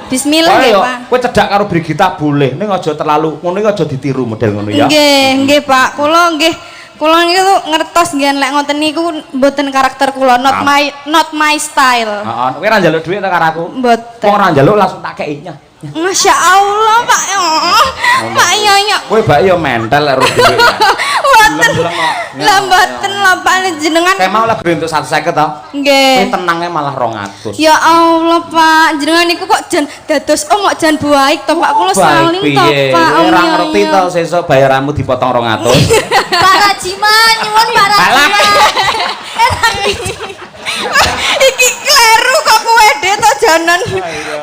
Bismillah nggih, Pak. Kowe cedhak karo Brigita boleh, ning aja terlalu ngono iki aja ditiru model ngono ya. Nggih, Pak. Kula niku ngertos nggih lek ngoten niku mboten karakter kula, not my style. Heeh, kowe ora njaluk dhuwit ta karo aku? Mboten. Kok ora njaluk langsung tak kei nya. Masya Allah, Pak. Pak iya. Kowe bak yo mentel lek dhuwit. Mboten. Lah mboten lho Pak jenengan. Kayak mau lah bentuk 150 to? Nggih. Kowe tenangnya malah 200. Ya Allah, Pak. Jenengan niku kok jan dados kok jan baik to, Pak. Kula saling to, Pak. Ora ngerti to sesuk bayaranmu dipotong 200. Pak Rajiman, nyuwun Pak Rajiman. Iki kleru kok kowe dhe to janan.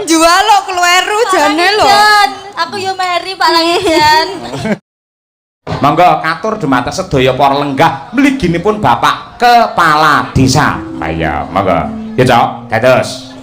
Jual lo kleru jane lho. Aku yo meri Pak Rajiman. Monggo katur dumateng sedaya para lenggah mliginipun Bapak Kepala Desa. Ayo, monggo. Ya, Cok, dados.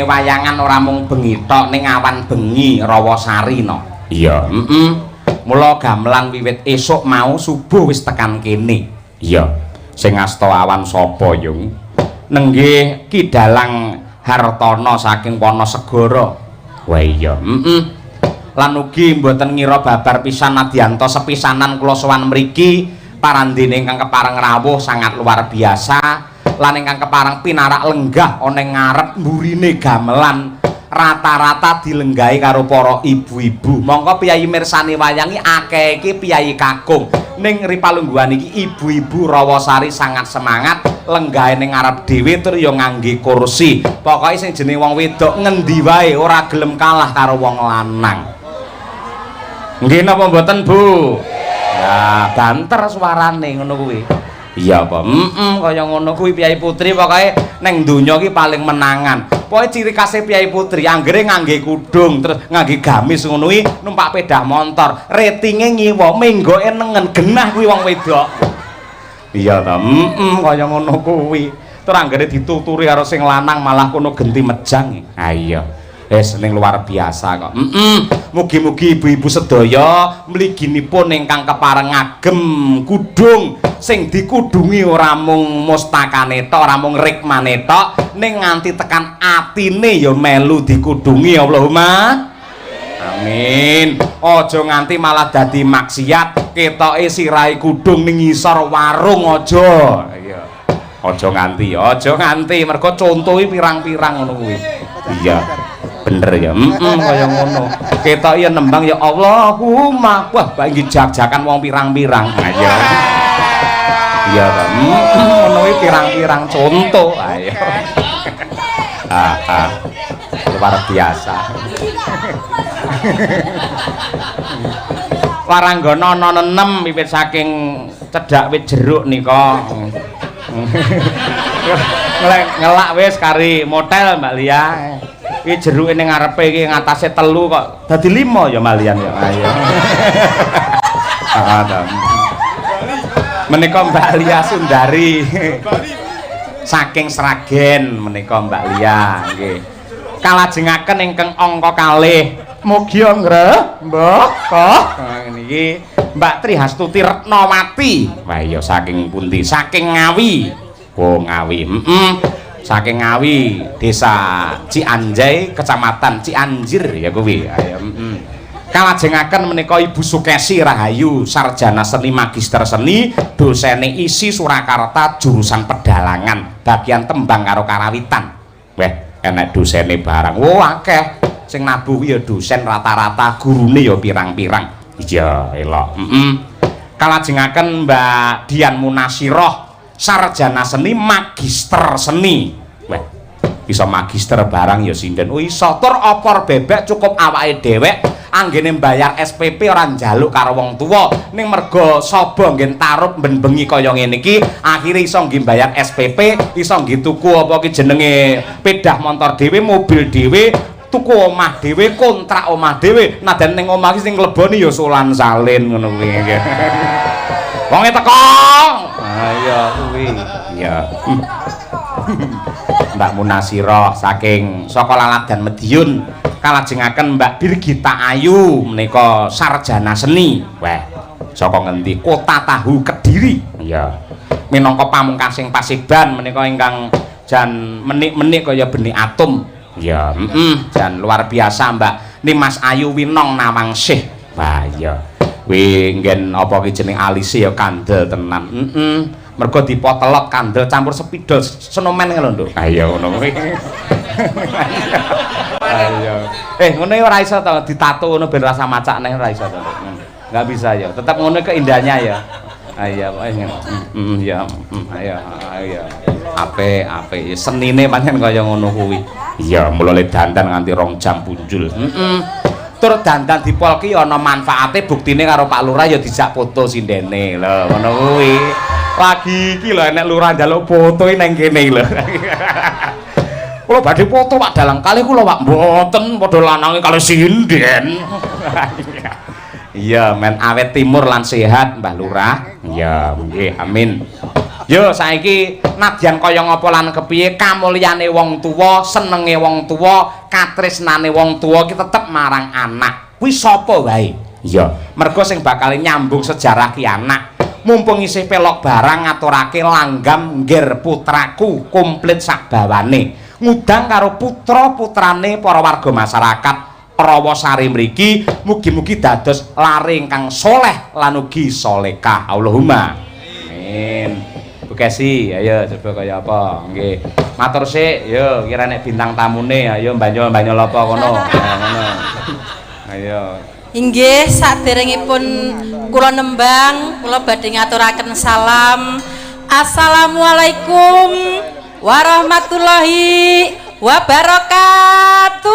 Wayangan ora mung bengi tok ning awan bengi Rawasari no. Iya, Mula gamelan wiwit esuk mau subuh wis tekan kene. Iya. Sing asta awan sapa, Yung? Nenggih Ki Dalang Hartana saking Wonosegara. Wah iya, Lan ugi mboten ngira babar pisan nadyanto sepisanan kula sowan mriki parandene ingkang kepareng rawuh sangat luar biasa. Lan ingkang keparang pinarak lenggah ana ngarep mburine gamelan rata-rata dilenggahi karo para ibu-ibu. Monggo piyayi mirsani wayangi akeh iki piyayi kakung. Ning ripalungguhan iki ibu-ibu Rawasari sangat semangat lenggahe ning ngarep dhewe tur ya ngangge kursi. Pokoke sing jenenge wong wedok ngendi wae ora gelem kalah karo wong lanang. Nggih napa mboten, Bu? Ya, banter suarane ngono kuwi. Iya apa? Kaya ngono kuwi Piyai Putri pokoke ning donya iki paling menangan. Pokoke ciri khase Piyai Putri anggere ngangge kudung terus ngangge gamis ngono kuwi numpak pedah motor. Ratinge ngiwa, menggoke nengen genah kuwi wong wedok. Iya ta? Kaya ngono kuwi. Terus anggere dituturi karo sing lanang malah kono genti mejang. Ha iya. Ning luar biasa kok. Mugi-mugi ibu-ibu sedaya mliginipun ingkang kepareng ngagem kudung sing dikudungi ora mung mustakane tok, ora mung rikmane tok, ning nganti tekan atine ya melu dikudungi. Allahumma Amin. Aja nganti malah dadi maksiat ketoke sirahe kudung ning ngisor warung aja. Iya. Aja nganti mergo contohi pirang-pirang ngono kuwi. Iya. Bener ya. Kaya ngono. Ketok ya nembang ya Allahumma. Wah, iki jag-jagan wong pirang-pirang. Ayo. Iya ta. Ngono iki pirang-pirang contoh. Ayo. Luar biasa. Waranggana ana 6 wiwit saking cedhak wit jeruk nika. Ngelak wis kari motel Mbak Lia. Iki jeruke ning ngarepe iki ngatasé 3 kok dadi 5 ya malian ya. Ayo. Menika Mbak Lia Sundari. Saking Sragen menika Mbak Lia nggih. Kalajengaken ingkang angka kalih mugi nggih Mbah kok niki Mbak Trihastuti Retnawati. Wah iya saking pundi? Saking Ngawi. Oh Ngawi. Saking Ngawi, Desa Cianjay, Kecamatan Cianjir ya kuwi. Ayo. Kalajengaken menika Ibu Sukesi Rahayu, sarjana seni magister seni, dosene isi Surakarta jurusan pedalangan, bagian tembang karo karawitan. Weh, enek dosene barang. Oh akeh. Sing nabuh ya dosen rata-rata, gurune ya pirang-pirang. Iya, elok. Kalajengaken Mbak Dian Munasiroh, sarjana seni magister seni. Weh, bisa magister barang ya sinden. Oh iso tur opor bebek cukup awake dhewek anggene mbayar SPP ora njaluk karo wong tuwa. Ning mergo saba ngen tarup ben bengi kaya ngene iki, akhire iso nggih mbayar SPP, iso nggih tuku apa ki jenenge pedah motor dhewe, mobil dhewe, tuku omah dhewe, kontrak omah dhewe. Nadan ning omah iki sing ngleboni ya Sulan Salin ngono kuwi. Wonge teko. Ayo kuwi. Iya. Mbak Munasiroh saking saka Laladan Mediun. Kalajengaken Mbak Birgita Ayu menika sarjana seni. Wah, saka ngendi? Kota Tahu Kediri. Iya. Minangka pamungkasing Pasiban menika ingkang jan menik-menik kaya benih atom. Iya, jan luar biasa Mbak Nimas Ayu Winong Nawangsih. Wah, iya. Kuwi nggen apa ki jeneng alise ya kandel tenan. Mergo dipotelot kandel campur spidol senomen lho, Nduk. Ayo ngono kuwi. Ayo. Ngono ora iso to ditato ngono ben rasa macak neh ora iso to. Enggak bisa ya. Tetap ngono keindahannya ya. Ayo, ya. Ayo. Ape senine pancen kaya ngono kuwi. Iya, mulai dandan nganti 2 jam punjul. Tur dandan dipolki ana manfaate, buktine karo Pak Lurah ya dijak foto sindene lho ngono kuwi. Lagi iki lho enek lurah njaluk foto ning kene lho. Kula badhe foto Pak Dalang kali kula Pak mboten padha lanange kali sinden. Iya, men awet timur lan sehat Mbah Lurah. Iya, nggih, amin. Yo saiki nadyan kaya ngapa lan kepiye kamulyane wong tuwa, senenge wong tuwa, katresnane wong tuwa ki tetep marang anak. Kuwi sapa wae. Iya, mergo sing bakal nyambung sejarah ki anak. Mumpung isih pelok barang ngaturake langgam ngger putraku komplit sak bawane. Ngudang karo putra-putrane para warga masyarakat Rawasari mriki mugi-mugi dados lare ingkang soleh lan ugi solekah. Allahumma amin. Bu Kesi, ayo coba kaya apa? Nggih. Matur sik, yo kira nek bintang tamune ayo mbanyol-mbanyol apa kono. Ngono. Ayo. Inggih, saderengipun kula nembang, kula badhe ngaturaken salam. Assalamualaikum warahmatullahi wabarakatuh.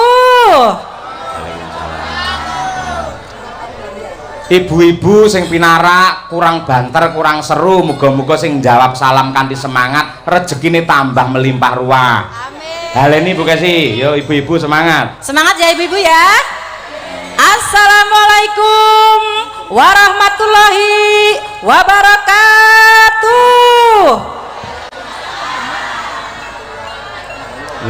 Ibu-ibu sing pinarak kurang banter, kurang seru, muga-muga sing jawab salam kanthi semangat, rezekine tambah melimpah ruah. Amin. Haleni Bu Kesi, yo ibu-ibu semangat. Semangat ya ibu-ibu ya. Assalamualaikum warahmatullahi wabarakatuh.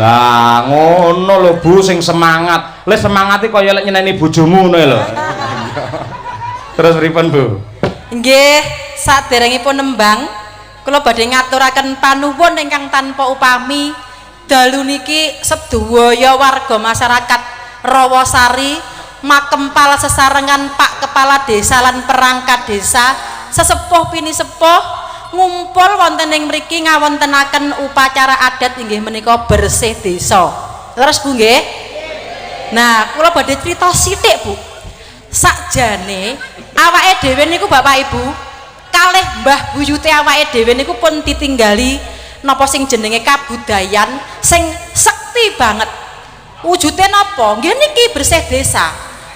Lah ngono lho Bu sing semangat. Le semangate kaya lek nyeneni bojomu ngono lho. Terus pripun Bu? Nggih, saderengipun nembang kula badhe ngaturaken panuwun ingkang tanpa upami. Dalu niki sedaya warga masyarakat Rawasari makempal sesarengan Pak Kepala Desa lan perangkat desa sesepuh pini sepuh ngumpul wonten ing mriki ngawontenaken upacara adat inggih menika bersih desa. Leres Bu nggih? Nah, kula badhe crita sithik Bu. Sakjane awake dhewe niku Bapak Ibu kalih mbah buyute awake dhewe niku pun ditinggali napa sing jenenge kabudayan sing sekti banget. Wujude napa? Nggih niki bersih desa.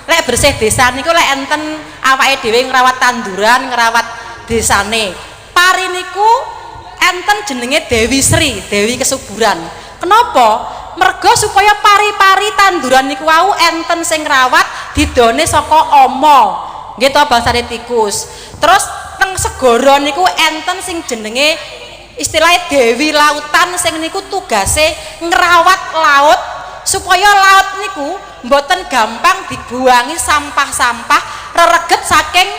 Lek bersih desa niku lek enten awake dhewe ngrawat tanduran, ngrawat desane. Pari niku enten jenenge Dewi Sri, Dewi Kesuburan. Kenapa? Mergo supaya pari-pari tanduran niku wau enten sing ngrawat didone saka ama. Nggih to basane tikus. Terus teng segara niku enten sing jenenge istilahnya Dewi Lautan sing niku tugase ngrawat laut supaya laut niku mboten gampang dibuangi sampah-sampah rereget saking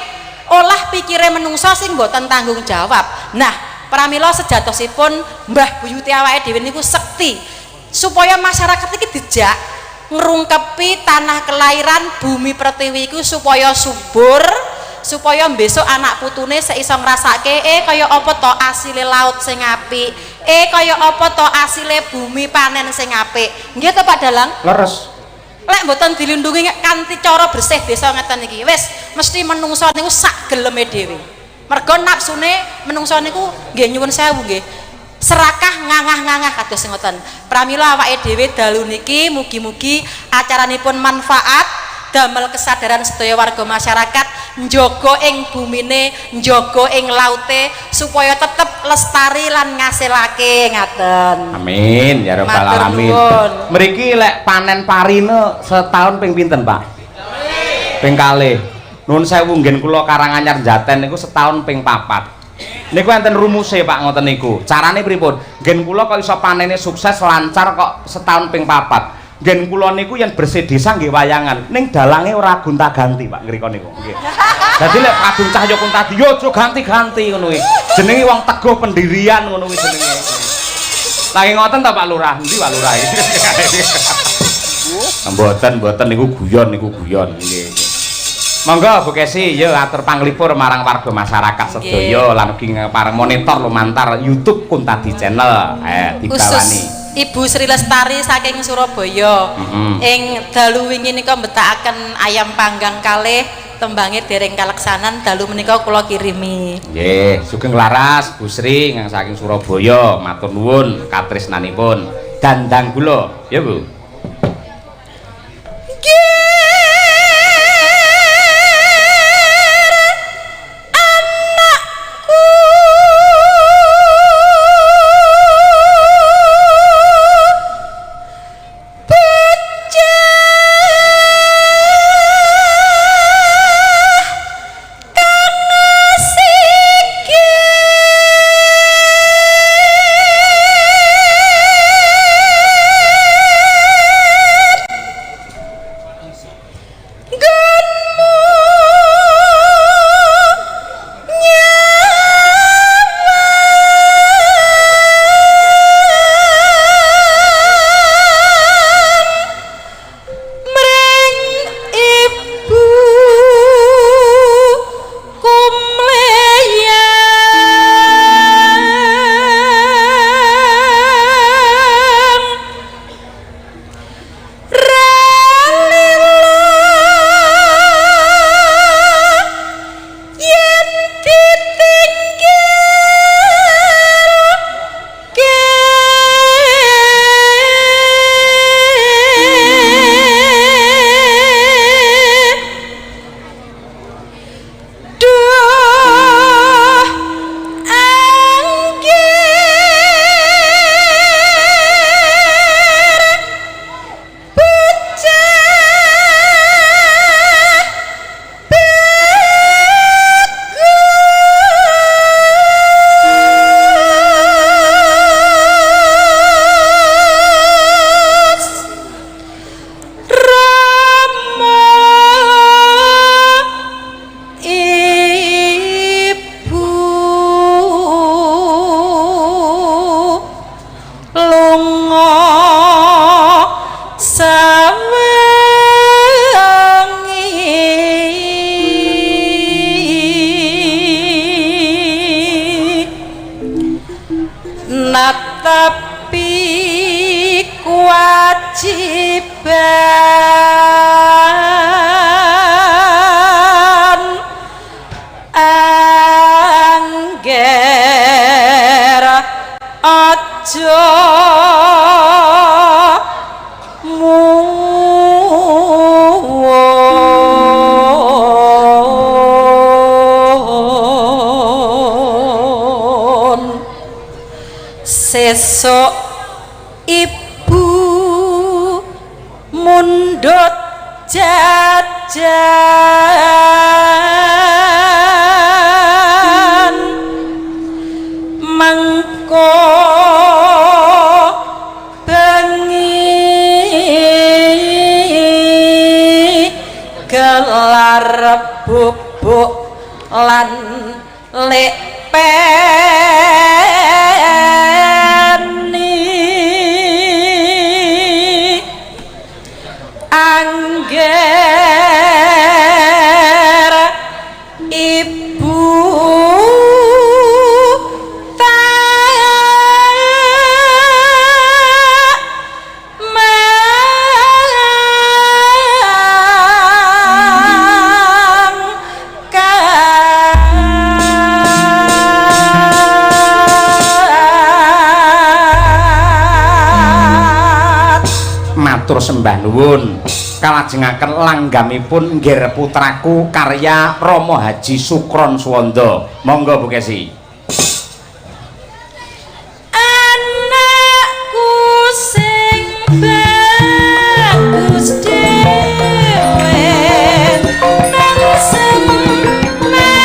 olah pikire menungso sing mboten tanggung jawab. Nah, pramila sejatosipun Mbah Buyuti awake dhewe niku sekti supaya masyarakat iki dijak ngrungkepi tanah kelahiran bumi pertiwi iku supaya subur, supaya besok anak putune seiso ngrasake kaya apa to asile laut sing apik, kaya apa to asile bumi panen sing apik. Nggih to Pak Dalang? Leres. Lek mboten dilindungi kanthi cara bersih desa ngeten iki, wis mesti menungso niku sak geleme dhewe. Mergo nafsune menungso niku nggih nyuwun sewu nggih. Serakah ngangah-ngangah kados ngoten. Pramila awake dhewe dalu niki mugi-mugi acaranipun manfaat damel kesadaran sedaya warga masyarakat njaga ing bumine, njaga ing laute supaya tetep lestari lan ngasilake ngaten. Amin ya rabbal alamin. Mriki lek panen parine setahun ping pinten, Pak? Ping kalih. Nuwun sewu nggih kula Karanganyar Jaten niku setahun ping 4. Niku enten rumuse Pak ngoten niku. Carane pripun? Nggih kula kok iso panene sukses lancar kok setahun ping 4. Nggih kula niku yen bersih desa nggih wayangan. Ning dalange ora gonta-ganti Pak ngrika niku. Nggih. Dadi lek Agung Cahya Kuntadi yo aja ganti-ganti ngono kuwi. Jenenge wong teguh pendirian ngono kuwi jenenge. Lagi ngoten ta Pak Lurah? Endi Pak Lurah iki? Mboten niku guyon nggih. Monggo Bu Kesi ya atur panglipur marang warga masyarakat sedaya lan ugi pareng monitor lumantar YouTube Kuntadi Channel. Dibawani. Ibu Sri Lestari saking Surabaya. Ing dalu wingi nika mbetakaken ayam panggang kalih tembange dereng kaleksanan dalu menika kula kirimi. Nggih, sugeng laras Bu Sri yang saking Surabaya. Matur nuwun katresnanipun. Dandang kula, ya Bu. netepi kewajiban angger aja sesuk ibu mundhut jajan mengko bengi gelar bubuk lan lek angger ibu matur sembah nuwun kalajengaken langgamipun nggih putraku karya Rama Haji Sukron Suwanda monggo Bu Kesi. Anakku sing bagus dhewe nang semake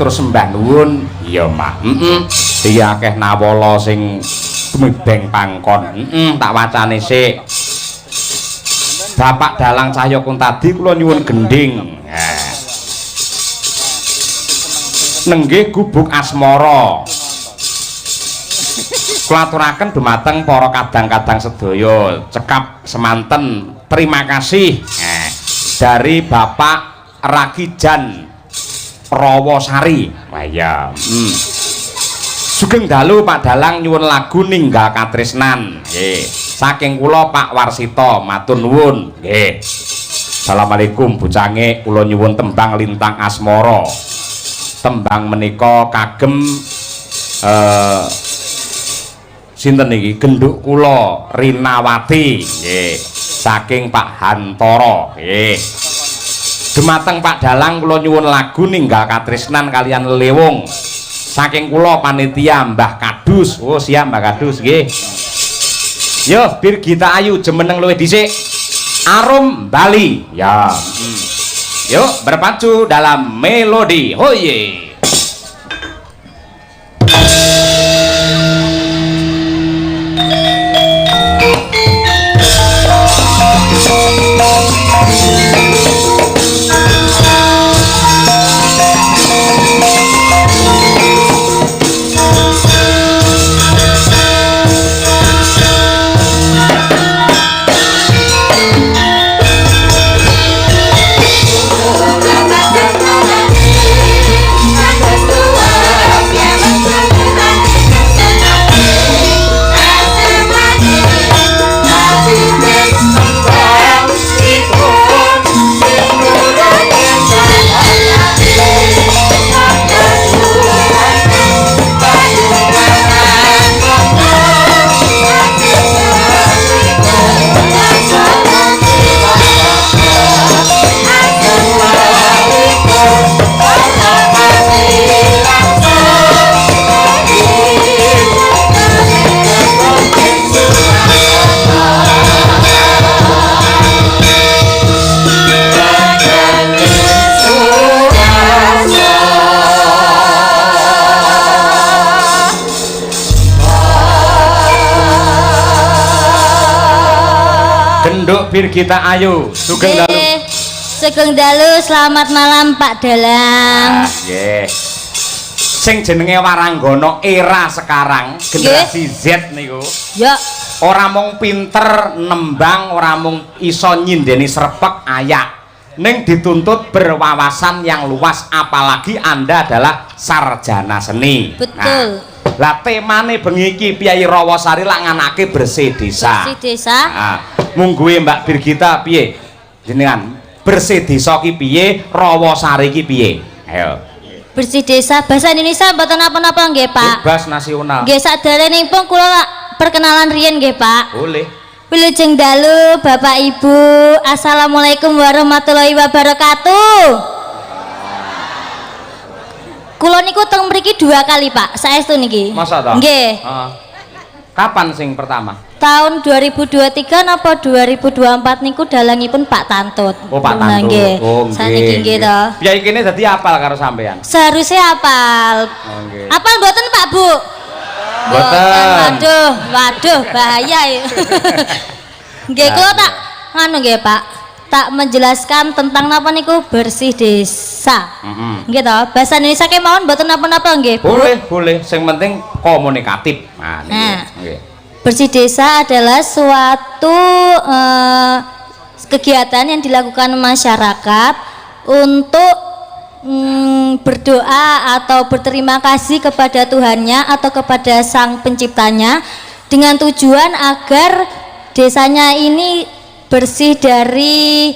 matur sembah nuwun. Iya, Mak. Iya akeh nawala sing tumibeng pangkon. Tak wacane sik. Bapak Dalang Cahya Kuntadi kula nyuwun gending. Nenggih gubuk asmara. Kula aturaken dumateng para kadang-kadang sedaya cekap semanten. Terima kasih dari Bapak Ragijan Rawasari. Wah ya. Sugeng dalu Pak Dalang nyuwun lagu Ninggal Katresnan. Nggih. Saking kula Pak Warsito matur nuwun. Nggih. Assalamualaikum bucange kula nyuwun tembang Lintang Asmara. Tembang menika kagem sinten niki genduk kula Rinawati nggih saking Pak Hantara nggih dumateng Pak Dalang kula nyuwun lagu Ninggal Katresnan kalian Lewung saking kula panitia Mbah Kadus. Oh siap Mbah Kadus nggih. Yo Birgita Ayu jemeneng luwih dhisik Arum Bali ya. Yuk berpacu dalam melodi hoye. Genduk Birgita Ayu sugeng dalu. Sugeng dalu, selamat malam Pak Dalang. Nggih. Sing jenenge Waranggana era sekarang generasi Z niku. Ya. Ora mung pinter nembang, ora mung iso nyindeni srepek ayak. Ning dituntut berwawasan yang luas apalagi Anda adalah sarjana seni. Betul. Lah temane bengi iki Piyayi Rawasari lak nganake bersih desa. Bersih desa. Nah, mungguhe Mbak Birgita piye? Jenengan bersih desa ki piye? Rawasari ki piye? Ayo. Bersih desa bahasa Indonesia mboten napa-napa nggih, Pak. Bebas nasional. Nggih saderengipun kula perkenalan riyen nggih, Pak. Boleh. Wilujeng dalu Bapak Ibu. Assalamualaikum warahmatullahi wabarakatuh. Kula niku teng mriki 2 kali, Pak. Saestu niki. Masa ta? Nggih. Kapan sing pertama? Tahun 2023 napa 2024 niku dalangipun Pak Tantut. Oh, Pak Tantut. Nggih. Oh, nggih. Saniki nggih to. Piye kene dadi apal karo sampean? Seharusnya apal. Oh, nggih. Apal mboten Pak Bu? Mboten. Waduh, bahaya ya. Nggih, kula tak nganu nggih, Pak. Tak menjelaskan tentang napa niku bersih desa. Nggih to, bahasa Indonesia kemawon mboten napa-napa nggih, Bu. Boleh, sing penting komunikatif. Nah, nggih. Bersih desa adalah suatu kegiatan yang dilakukan masyarakat untuk berdoa atau berterima kasih kepada Tuhannya atau kepada Sang Penciptanya dengan tujuan agar desanya ini bersih dari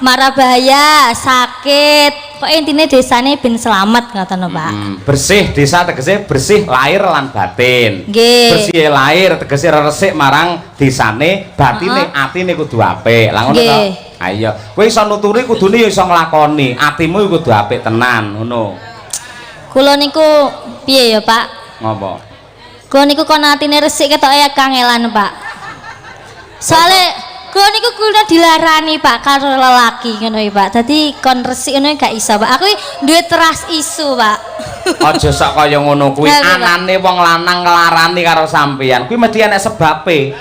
mara bahaya, sakit. Kok intinya desanya ben selamat ngoten Pak. Bersih desa tegese bersih lahir lan batin. Nggih. Bersih lahir tegese resik marang desane, batine atine kudu apik. Lah ngono to. Ayo, kowe iso nuturi kudune ya iso nglakoni. Atimu kudu apik tenan, ngono. Kula niku piye ya, Pak? Ngopo? Kula niku kon atine resik ketoke kangelan, Pak. Soale Kula niku kula dilarani Pak karo lelaki ngono iki Pak. Dadi kon resik ngono gak iso Pak. Aku duwe trust isu Pak. Aja sak kaya ngono kuwi. Ya, Pak. Anane wong lanang nglarani karo sampeyan. Kuwi mesti ana sebabe.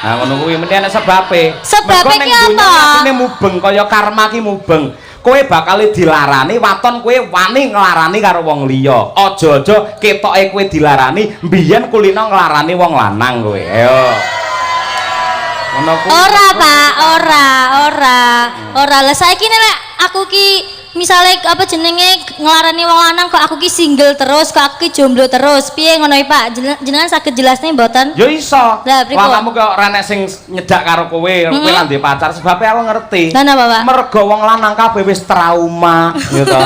Nah ngono kuwi mesti ana sebabe. Sebabe ki apa? Asline mubeng kaya karma ki mubeng. Kowe bakal dilarani waton kowe wani nglarani karo wong liya. Aja-aja ketoke kowe dilarani, mbiyen kulino nglarani wong lanang kowe. Ayo. Ngono kuwi. Ora Pak, ora. Lah saiki nek aku ki misale apa jenenge nglarani wong lanang kok aku ki single terus, kok aku ki jomblo terus. Piye ngono iki Pak? Jenengan saged jelasne mboten? Ya iso. Lah pripun? Awakmu kok ora nek sing nyedak karo kowe, kowe lan duwe pacar sebabe aku ngerti. Lah napa Pak? Mergo wong lanang kabeh wis trauma, gitu.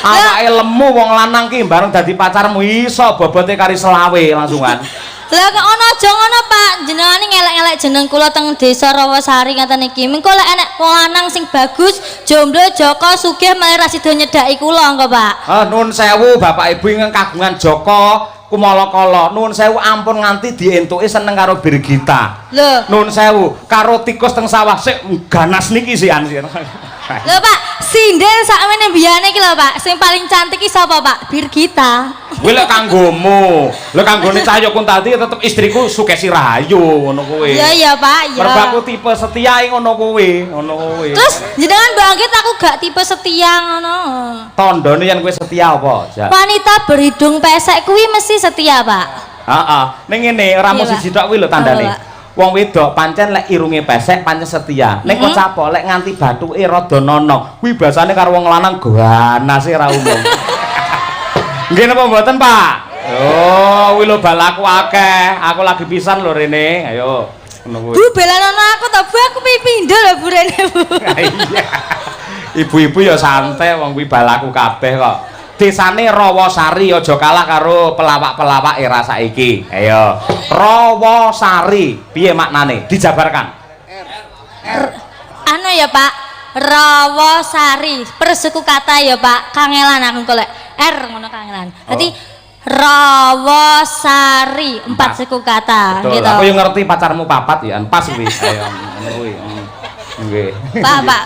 Awake lemu wong lanang ki bareng dadi pacarmu iso bobote kari selawe langsungan. Lah kok ana aja ngono Pak, jenengane ngelek-ngelek jeneng kula teng desa Rawasari ngaten iki. Mengko lek enek wong lanang sing bagus, jomblo, Joko, sugih malah ra sida nyedaki kula engko Pak. Nuwun sewu Bapak Ibu ingkang kagungan Joko Kumala-kala. Nuwun sewu ampun nganti dientuki seneng karo Birgita. Lho. Nuwun sewu karo tikus teng sawah sik ganas niki sih ansir. Lho Pak, sinden sakmene biyane iki lho Pak, sing paling cantik iki sapa Pak? Birgita. Kuwi lek kanggomu. Lek kanggone Cahyo Kuntadi tetep istriku Sukesi Rahayu ngono kuwi. Iya Pak, iya. Mergo aku tipe setia ngono kuwi, Terus jenengan bangkit aku gak tipe setia ngono. Tandane yen kowe setia apa? Jak. Wanita berhidung pesek kuwi mesti setia Pak. Heeh. Ning ngene ora mung Iya, siji tok kuwi lho tandane. Apa, Pak? Wong wedok pancen lek irunge pesek pancen setia. Nek kok capo lek nganti bathuke rada nono, kuwi basane karo wong lanang ganase ra umum. Nggih napa mboten, Pak? Oh, kuwi lho balaku akeh. Aku lagi pisan lho rene. Ayo. Ngono kuwi. Bu belanono aku to, Bu aku pindho lho Bu rene Bu. Iya. Ibu-ibu ya santai wong kuwi balaku kabeh kok. Desane Rawasari aja kalah karo pelawak-pelawak era saiki. Ayo. Rawasari, piye maknane? Dijabarkan. Anu ya Pak, Rawasari, persuku kata ya Pak, kangelan aku golek R ngono kangelan. Dadi Rawasari, 4 suku kata Betul. gitu. Aku yang ngerti pacarmu papat ya, pas kuwi. Ayo ngono kuwi. Nggih. Pak.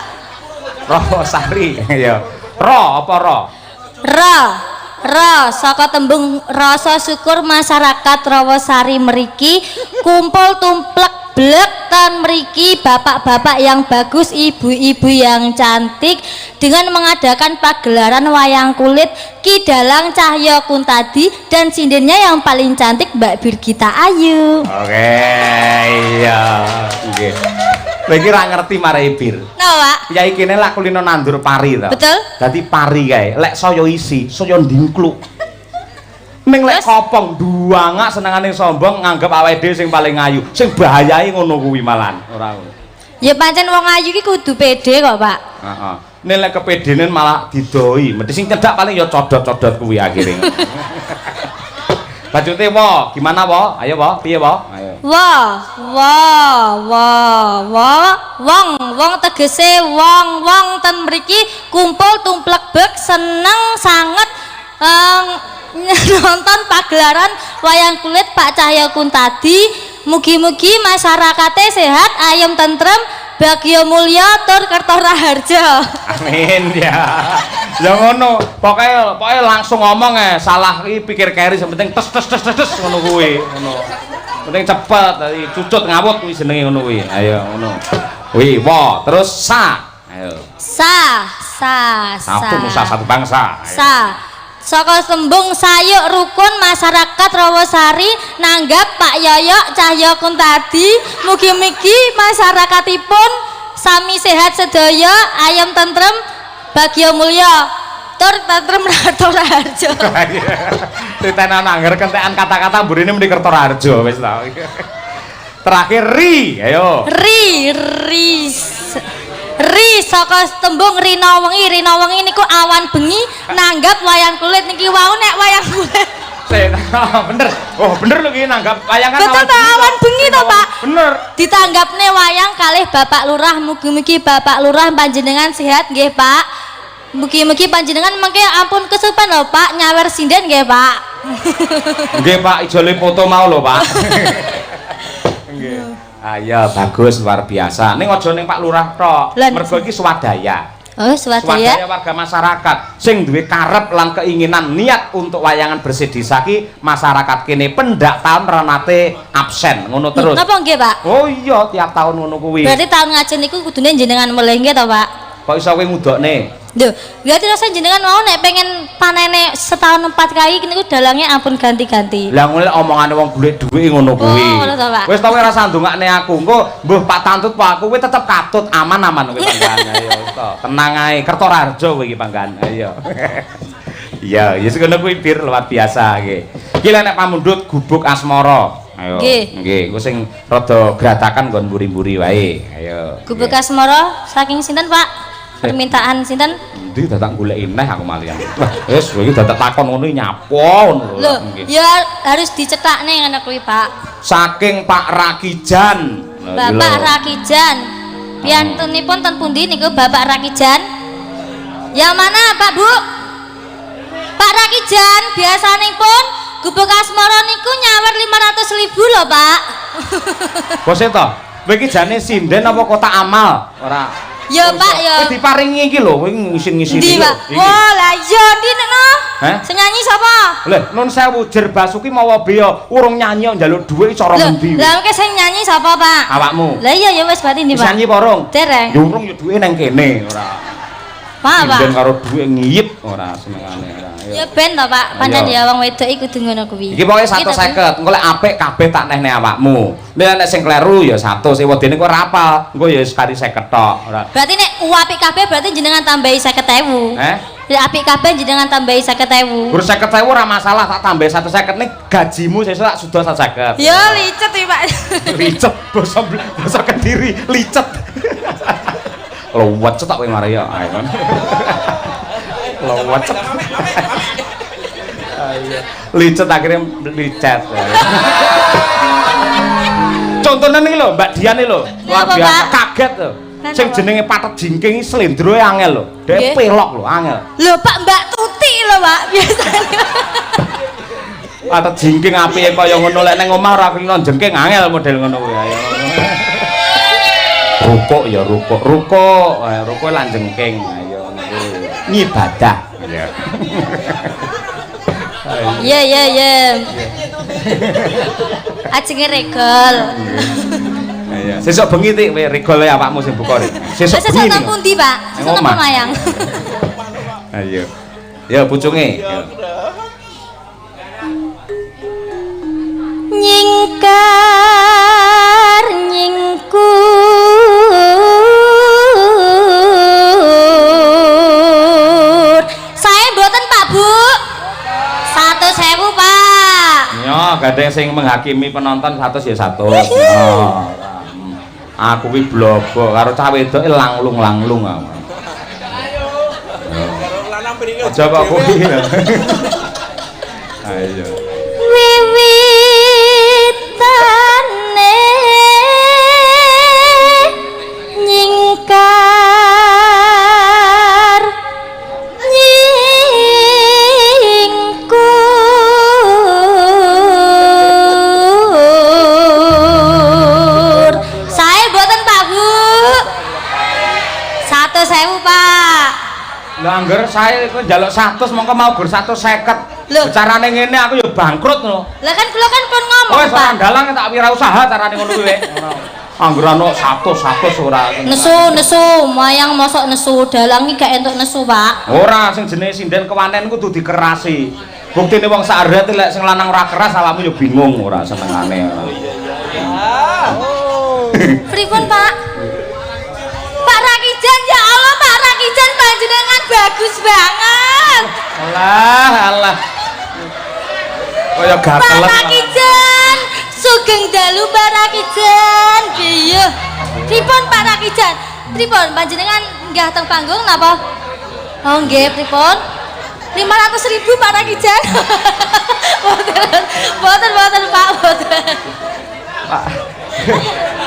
Rawasari. Ya. Ro apa ro? Ra saka tembung rasa syukur masyarakat Rawasari mriki kumpul tumplek blek tan mriki bapak-bapak yang bagus, ibu-ibu yang cantik dengan mengadakan pagelaran wayang kulit Ki Dalang Cahyo Kuntadi dan sindennya yang paling cantik Mbak Birgita Ayu. Oke, iya. Nggih. Lagi ra ngerti marai bir. Nah, Pak. Yai kene lak kulino nandur pari to. Betul. Dadi pari kae, lek saya isi, saya ndingkluk. Ning lek kopong duangak senengane sombong nganggep awake dhewe sing paling ayu. Sing bahayai ngono kuwi malan, ora ngono. Ya pancen wong ayu ki kudu pede kok, Pak. Heeh. Nek lek kepedenen malah didoi. Mesti sing cedak paling ya codot-codot kuwi akhire. Bajute wo, gimana wo? Ayo wo, piye wo? Ayo. Wong tegese wong ten mriki kumpul tumplek bek seneng sanget nonton pagelaran wayang kulit Pak Cahyo Kuntadi. Mugi-mugi masyarakatnya sehat, ayem tentrem, bagya mulya tur kerto raharja. Amin ya. Ya ngono, pokoknya langsung ngomong salah iki pikir keri penting tes ngono kuwi, ngono. Penting cepet, cucut ngawut kuwi jenenge ngono kuwi. Ayo ngono. Kuwi wo, terus sa. Ayo. Satu nusa satu bangsa. Ayo. Sa. Saka tembung sayuk rukun masyarakat Rawasari nanggap Pak Yoyok Cahyo Kuntadi mugi-mugi masyarakatipun sami sehat sedaya ayam tentrem bagya mulya tur tentrem Kertoraharjo. Titenan angger kentekan kata-kata mburine muni Kertoraharjo wis ta. Terakhir ri, ayo. Ri saka tembung rina wengi niku awan bengi nanggap wayang kulit niki wau nek wayang kulit. Bener. Oh, bener lho iki nanggap wayangan awan bengi to, Pak. Bener. Ditanggapne wayang kalih Bapak Lurah, mugi-mugi Bapak Lurah panjenengan sehat nggih, Pak. Mugi-mugi panjenengan mengke ampun kesupen lho, Pak, nyawer sinden nggih, Pak. Nggih, Pak, ijole foto mau lho, Pak. Nggih. Ah iya bagus luar biasa. Ning aja ning Pak Lurah tok. Lah, Mergo iki swadaya. Oh, swadaya. Warga masyarakat sing duwe karep lan keinginan niat untuk wayangan bersih desa ki masyarakat kene pendak tahun renate absen ngono terus. Napa nggih, Pak? Oh iya tiap tahun ngono kuwi. Berarti tahun ngajen niku kudune jenengan melih nggih to, Pak? Kok iso kowe ngudokne? Lho, berarti rasa jenengan mau nek pengen panene setahun 4 kali niku dalangnya ampun ganti-ganti. Lah ngene omongane wong golek dhuwit ngono kuwi. Oh, ngono to, Pak. Wis to kowe rasa ndongakne aku. Engko mbuh Pak Tantut Pak aku kowe tetep katut aman-aman kowe panggan. Ayo to. Tenang ae, Kertoraharjo kowe iki panggan. Ayo. Iya, ya ngono kuwi bir luar biasa nggih. Iki lek nek pamundhut gubuk asmara. Ayo. Nggih, engko sing rada gratakan nggon mburi-mburi wae. Ayo. Gubuk asmara saking sinten, Pak? Permintaan sinten? Endi dadak goleki neh aku malian. Wah, wis kowe iki dadak takon ngono nyapo ngono lho. Ya harus dicetakne ngono kuwi, Pak. Saking Pak Rakijan. Bapak Rakijan. Piyantunipun ten pundi niku Bapak Rakijan? Yang mana, Pak Bu? Pak Rakijan, biasanipun gubuk asmara niku nyawer 500.000 lho, Pak. Bos to, kowe iki jane sinden apa kotak amal? Ora. Ya, Pak, ya. Wis diparingi iki lho, kowe ngisin-ngisin Ndi, iki. Pak? Oh, lah iya ndi nekno? Heh? Sing nyanyi sapa? Lho, nun sewu Jer Basuki mawa beya urung nyanyi njaluk dhuwit cara ngendi? Lah oke sing nyanyi sapa, Pak? Awakmu. Lah iya ya wis berarti ndi, Pak? Nyanyi apa urung? Dereng. Ya urung ya dhuwit nang kene ora. Pak, Pak. Sinden karo dhuwit ngiyip ora senengane ora. Ya ben to, Pak. Pancen ya wong wedok iku kudu ngono kuwi. Iki pokoke 150. Engko lek apik kabeh tak nehne awakmu. Nek sing kleru ya 100. Wedene kok ora apal. Engko ya sekali 50 tok. Ora. Berarti nek apik kabeh berarti jenengan tambahi 50.000. Nek apik kabeh jenengan tambahi 50.000. Gur 50.000 ora masalah, tak tambah 150 ning gajimu sesuk tak sudah 150. Ya licet iki, Pak. Licet basa Kediri, licet. Lowet cetok kowe mari ya. Ayo. Lowet cet. Ayo. Licet akhirnya licet. Contohnya nih lho, Mbak Dian nih lho, luar Apa, biasa, Pak? kaget lho. Sing jenenge Patet Jingking iki slendroe angel lho. Dhek pelok lho, angel. Lho, Pak, Mbak Tuti lho, Pak, biasanya. Patet Jingking apike kaya ngono lek ning omah ora kena jengking angel model ngono kuwi. Ayo. Rukuk ya rukuk. Rukuk lan jengking. Ayo ngono kuwi. Ngibadah. Ya. Iya. Ajenge regol. Iya. Sesuk bengi tik kowe regole awakmu sing buka rek. Sesuk bengi. Sesuk nang pundi, Pak? Sesuk nang Mayang. Ayo. Ya pucunge. Nyingkar nyingkur. Saya mboten, Pak Bu. 100.000, Pak. Ya, gadeng sing menghakimi penonton 100 ya 100. Aku kuwi blobo karo cah wedoke langlung-langlung aku. Aja kok kuwi. Ayo. Wiwitane nyingkar nyingkur. Saya mboten, Pak Bu. 100.000, Pak. Lah angger saya iku njaluk 100 mongko mau gur 150. Lho. Carane ngene aku ya bangkrut ngono. Lah kan kula kan pun ngomong, Oh, Pak. ora dalang tak wirausaha carane ngono kuwi. Angger ana 100 ora. Nesu, mayang mosok nesu, dalang iki gak entuk nesu, Pak. Ora sing jenenge sinden kewanen kudu dikerasi. Buktine wong saret lek sing lanang ora keras awakmu ya bingung ora senengane. Pripun, Pak? Pak Rakijan, ya Allah, Pak Rakijan panjenengan bagus banget. Alah. Kaya Pak gatelet. Rakijan, sugeng dalu Pak Rakijan. Piye? Pripun Pak Rakijan? Pripun panjenengan nggah teng panggung napa? Oh nggih, pripun? 500.000 Pak Rakijan. Boten Pak, boten.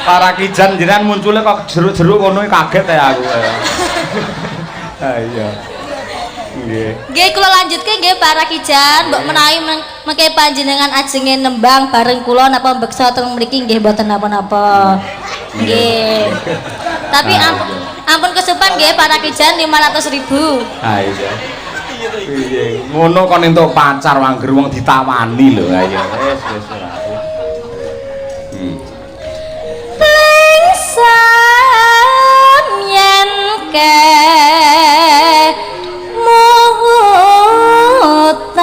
Pak Rakijan jenengan muncule kok jeruk-jeruk ngono kaget ya aku. Ayo. Nggih kula lanjutke nggih Pak Rakijan, mbok menawi mengke panjenengan ajenge nembang bareng kula napa beksa teng mriki nggih mboten napa-napa. Nggih. Tapi ampun kesupen nggih Pak Rakijan 500.000. Ha iya. Piye ngono kon entuk pacar wangger wong ditawani lho. Ha iya wis. Plengsan yen ke mutan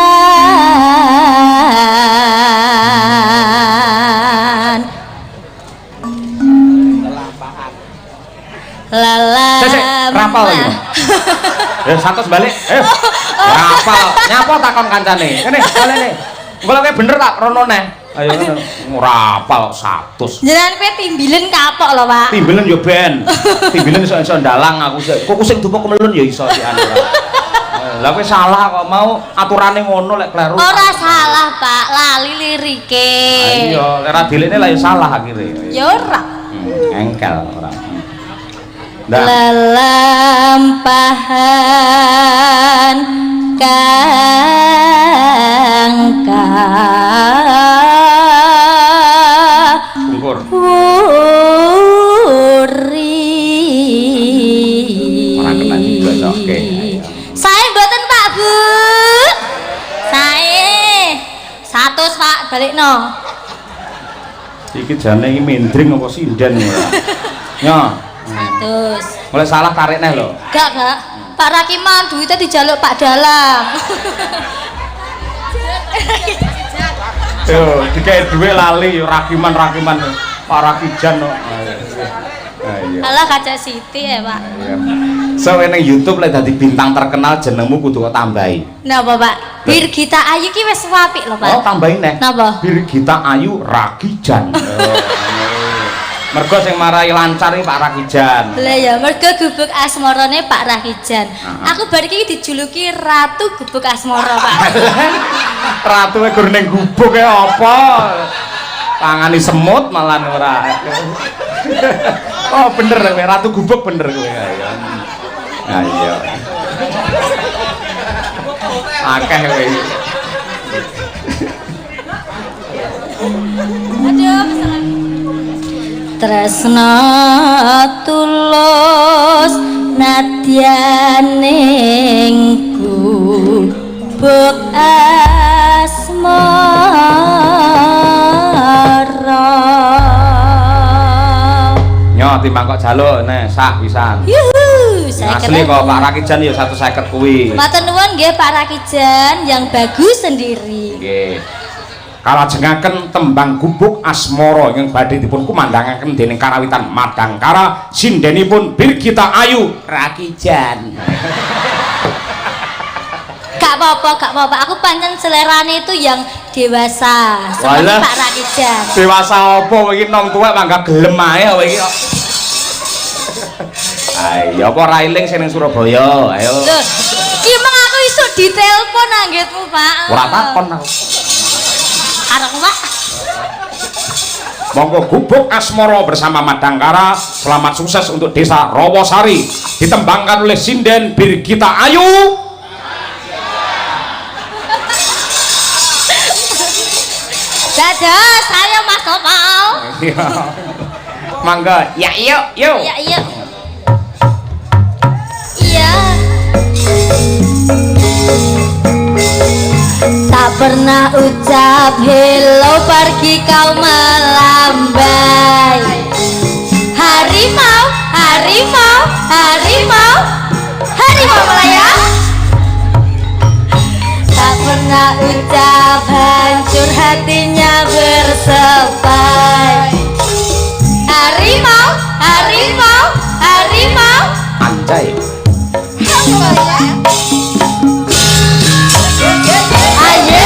lalam rapal iki. Ya 100 balik. Rapal. Nyapa takon kancane. Kene, balene. Engko lek bener tak rono neh. Ayo ngurapal 100. Jenengan kowe timbilen kapok lho, Pak. Timbilen yo ben. Timbilen iso ndalang aku. Kok sing dupa kemelun ya iso sik anu. Lah kowe salah kok mau aturane ngono lek kleru. Ora salah, Pak. Lali lirike. Iya, lek ra dilekne lah ya salah akhire. Ya ora. Engkel ora. Lelampahan kang Bungkur. Ora kena digodokke. Sae mboten Pak Bu. Sae 100 Pak balikno. Iki jane iki mindring apa sinden ora. Nya. 100. Mulai salah tarik neh lho. Gak. Pak Rakiman duitnya dijaluk Pak Dalang. Yo, dikae duwe lali yo Rakiman Pak Rakijan kok. Iya. Alah kaca Siti ya, Pak. Iya. So ning YouTube lek dadi bintang terkenal jenengmu kudu kok tambahi. Napa, Pak? Birgita Ayu ki wis apik lho, Pak. Oh, tambahin neh. Napa? Birgita Ayu Rakijan. Mergo sing marai lancar iki Pak Rakijan. Lah ya, mergo gubuk asmarane Pak Rakijan. Aku bar iki dijuluki Ratu Gubuk Asmara, Pak. Ratu e gur ning gubuk e apa? Tangani semut malah ora. Oh, bener kowe Ratu Gubuk bener kowe. Nah, iya. Akeh kowe. Aduh, tresna tulus nadyaning gubuk asmara. Nyo timbang kok jaluk neh sak pisan. Yuhu, Asli kok Pak Rakijan ya 150 kuwi. Matur nuwun nggih Pak Rakijan yang bagus sendiri. Nggih. Kalajengaken tembang gubuk asmara yang badhe dipun kumandangaken dening karawitan Madangkara sindenipun Birgita Ayu Rakijan. Gak apa-apa. Aku pancen selerane itu yang dewasa. Seperti Walah, Pak Rakijan. Dewasa apa kowe iki nong tuwek mangga gelem ae kowe iki. Ayo apa railing sing ning Surabaya, ayo. Loh, ki meng aku isuk ditelepon anggitmu, Pak. Ora takon aku. Arek, Pak. Monggo gubuk asmara bersama Madangkara selamat sukses untuk desa Rawasari ditembangkan oleh sinden Birgita Ayu. Dadah, saya Mas Topal. Mangga, ya yuk. Ya, iya. Iya. Tak pernah ucap hello pergi kau melambai. Harimau melayang. Tak pernah ucap hancur hatinya bersepai. Harimau Anjay. Aye.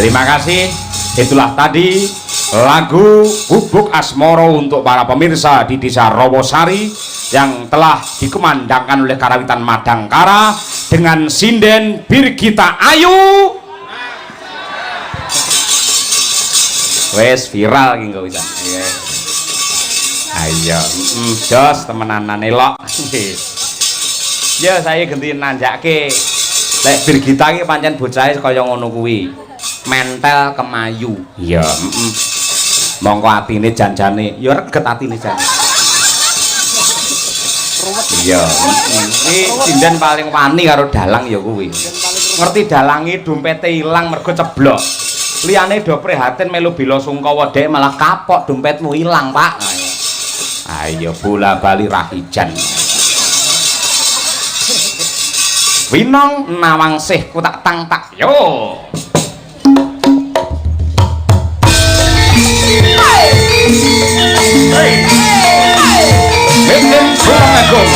Terima kasih. Itulah tadi lagu Gubuk Asmoro untuk para pemirsa di Desa Rawosari yang telah dikumandangkan oleh Karawitan Madangkara dengan sinden Birgita Ayu. Wes viral iki kok bisa. Ayo, jos temenanan elok. Ya saya ganti nanjake. Lek Birgita iki pancen bocahe kaya ngono kuwi. Mentel kemayu. Iya, monggo atine janjane, ya reget atine jane. Iya, iki sinden paling wani karo dalang ya kuwi. Ngerti dalange dompete ilang mergo ceblok. Liyane do prihatin melu bila sungkawa dhek malah kapok dompetmu ilang, Pak. Ayo bola bali rahijan. Winong nawangsih ku tak tang tak yo. Mungkin kurang agung.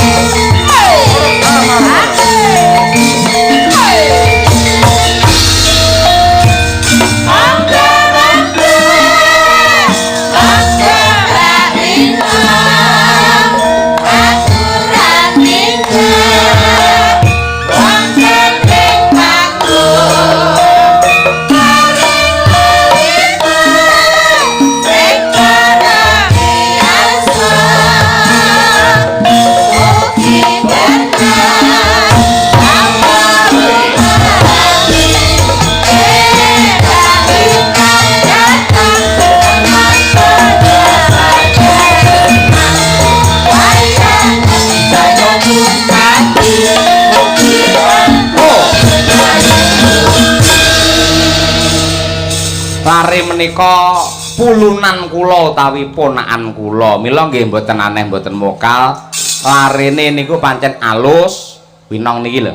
Lare menika pulunan kula utawi ponakan kula. Mila nggih mboten aneh mboten mokal. Larene niku pancen alus. Winong niki lho.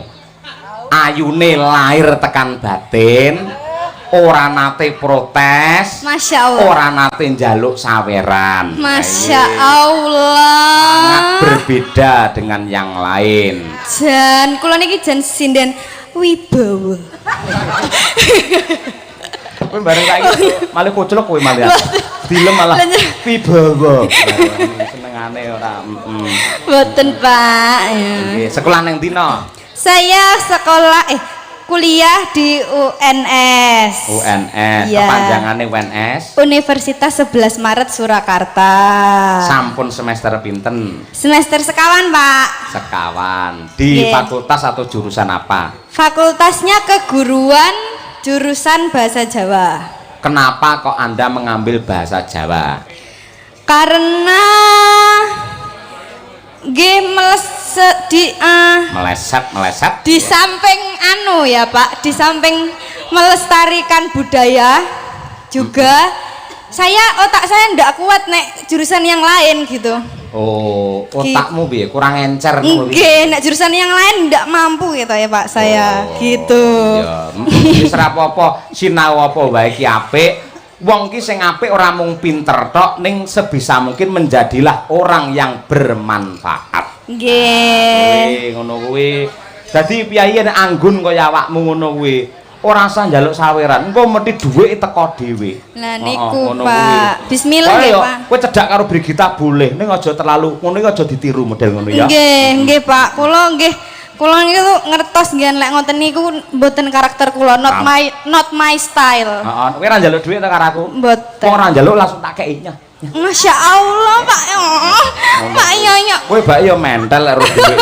Ayune lahir tekan batin. Ora nate protes. Masya Allah. Ora nate njaluk saweran. Masya Allah. Sangat berbeda dengan yang lain. Jan, kula niki jan sinden wibawa. Kowe bareng kae malah koclok kowe malah. Dilem malah wibawa. Senengane ora. Mboten, Pak. Nggih, sekolah nang dina? Saya sekolah kuliah di UNS. UNS. Ya. Kepanjangane UNS. Universitas 11 Maret Surakarta. Sampun semester pinten? Semester sekawan, Pak. Sekawan. Di Nggih. fakultas atau jurusan apa? Fakultasnya keguruan, jurusan bahasa Jawa. Kenapa kok Anda mengambil bahasa Jawa? Karena Meleset. di samping anu ya Pak, di samping melestarikan budaya juga otak saya ndak kuat nek jurusan yang lain gitu. Oh, otakmu piye? Kurang encer ngono piye? Nggih, nek jurusan yang lain ndak mampu gitu ya Pak saya gitu. Ya, wis ora apa-apa, sinau apa wae ki apik. Wong ki sing apik ora mung pinter tok, ning sebisa mungkin menjadilah orang yang bermanfaat. Nggih. Ngono kuwi. Dadi piyayi nek anggun kaya awakmu ngono kuwi, ora usah njaluk saweran. Engko mesti dhuwit teko dhewe. Lah niku ngono Pak. kuwi. Bismillah ya Pak. Kowe cedak karo Brigita boleh, ning aja terlalu ngono iki aja ditiru model ngono ya. Nggih Pak. Kula niku ngertos nggih lek ngoten niku mboten karakter kula, not my style. Heeh, kowe ora njaluk dhuwit karo aku. Mboten. Wong ora njaluk langsung tak kei nya. Masya Allah Pak. Pak Nyonya. Kowe bak yo mental lek ro dhuwit.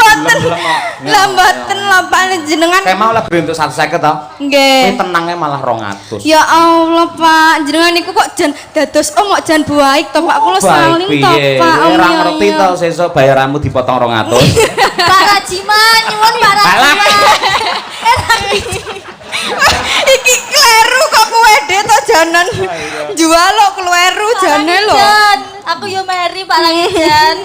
Mboten. Lah mboten lah Pak jenengan. Kayak mau lebih untuk 150 to. Nggih. Kowe tenangnya malah 200. Ya Allah Pak, jenengan niku kok jan dados kok jan baik to Pak, kula salim to Pak. Ora ngerti to sesuk bayaranmu dipotong 200. Pak Rajiman, nyuwun Pak Rajiman. Iki kleru kok kowe dhe to janan. Jual lo kleru jane lho. Aku yo meri Pak Rajiman.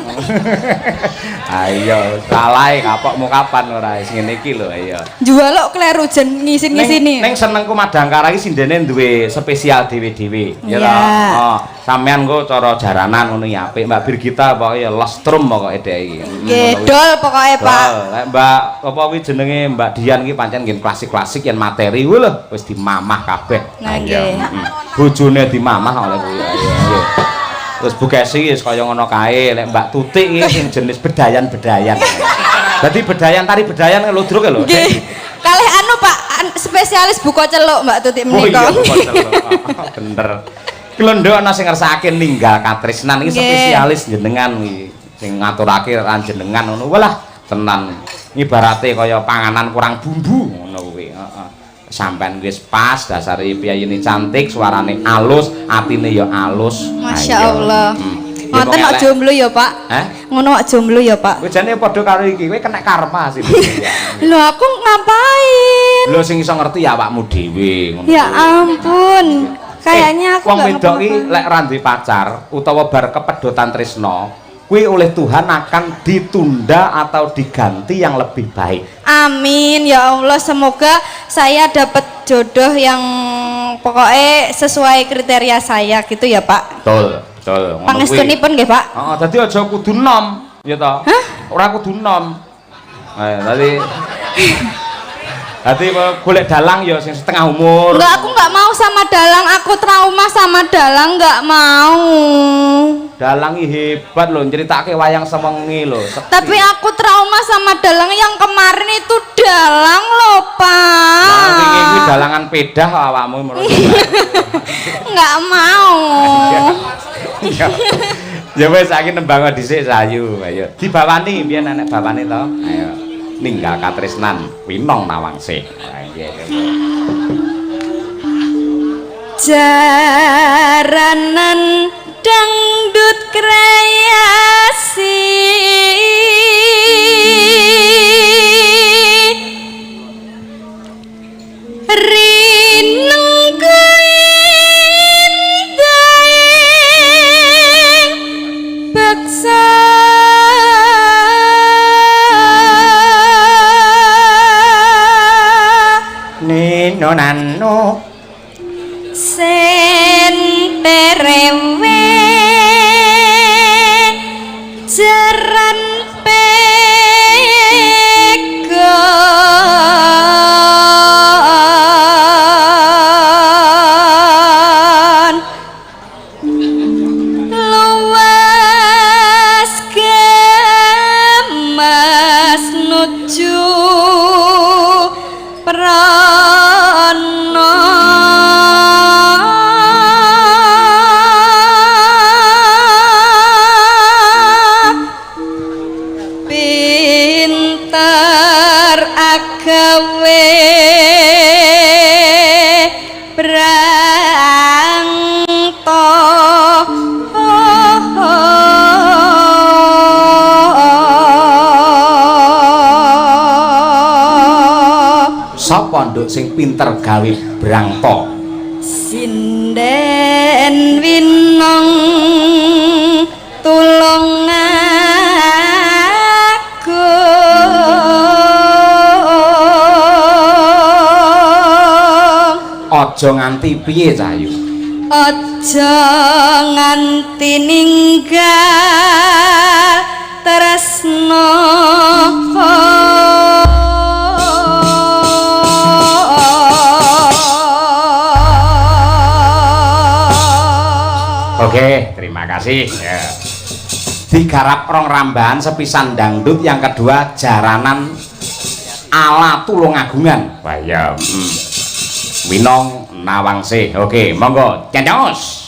Ayo, salah kapokmu kapan ora wis ngene iki lho ayo. Jual lo kleru jan ngisin-ngisini. Ning senengku Madangkara iki sindene duwe spesial dhewe-dhewe. Ya Iya. ta. Oh, sampean kok cara jaranan ngono ya apik. Mbak Birgita pokoke ya lestrum pokoke dhek iki. Nggih, dol pokoke Pak. Lek Mbak apa kuwi jenenge Mbak Dian iki pancen nggih klasik-klasik yen materi kuwi lho wis dimamah kabeh. Nah, Ayo, nggih. Bojone dimamah oleh kuwi. Ayo, nggih. Terus Bu Kesi wis kaya ngono kae, lek Mbak Tutik iki sing jenis bedayan-bedayan. Dadi bedayan tari bedayan ludruk lho. Nggih. Kalih anu Pak, spesialis buka celuk Mbak Tutik Oh menika. iya, bener. Klondo ana sing ngersakake ninggal katresnan iki Nggih. spesialis jenengan iki sing ngaturake ran jenengan ngono. Walah, tenan. Ibarate kaya panganan kurang bumbu ngono kuwi, heeh. Sampean wis pas, dasare piyayine cantik, suarane alus, atine ya alus. Masya Ayo. Allah. Ngoten Nggih, kok jomblo ya Pak. Hah? Ngono kok jomblo ya Pak. Kowe jane padha karo iki, kowe kena karma sih. Lho aku ngapain? Lho sing iso ngerti ya awakmu dhewe ngono. Ya ampun. Kayaknya aku wong nggak wedok iki ngapa-ngapain. lek ra duwe pacar utawa bar kepedotan tresno, kuwi oleh Tuhan akan ditunda atau diganti yang lebih baik. Amin ya Allah, semoga saya dapat jodoh yang pokoknya sesuai kriteria saya gitu ya Pak. Betul, betul. Ngono kuwi. Pangestunipun nggih Pak. Heeh, dadi aja kudu nom, ya toh. Ora kudu nom. Dadi golek dalang ya sing setengah umur. Enggak, aku nggak mau sama dalang, aku trauma sama dalang, nggak mau. Dalang hebat loh, nyeritake wayang sewengi loh. sekti. Tapi aku trauma sama dalang yang kemarin itu dalang loh Pak. Nah, wingi kuwi dalangan pedah awakmu menurut. Nggak mau. Ya. Ya wis saiki nembang dhisik sayu, ayo. Dibawani biyen anak bawani to. Ayo. Ninggal katresnan winong nawangse. Jaranan dangdut kreasi rineng kuwi Nino nano sen terewe jaran pegon luas gemas nuju prana pinter agawe brangto sapa nduk sing pinter gawe brangto sinden winong tulung aku aja nganti piye Cahayu aja nganti ninggal tresno Oke, terima kasih. Ya. Digarap rong rambahan sepisan dangdut, yang kedua jaranan ala Tulungagungan. Wah ya, Winong Nawangse. Oke, monggo, cendos.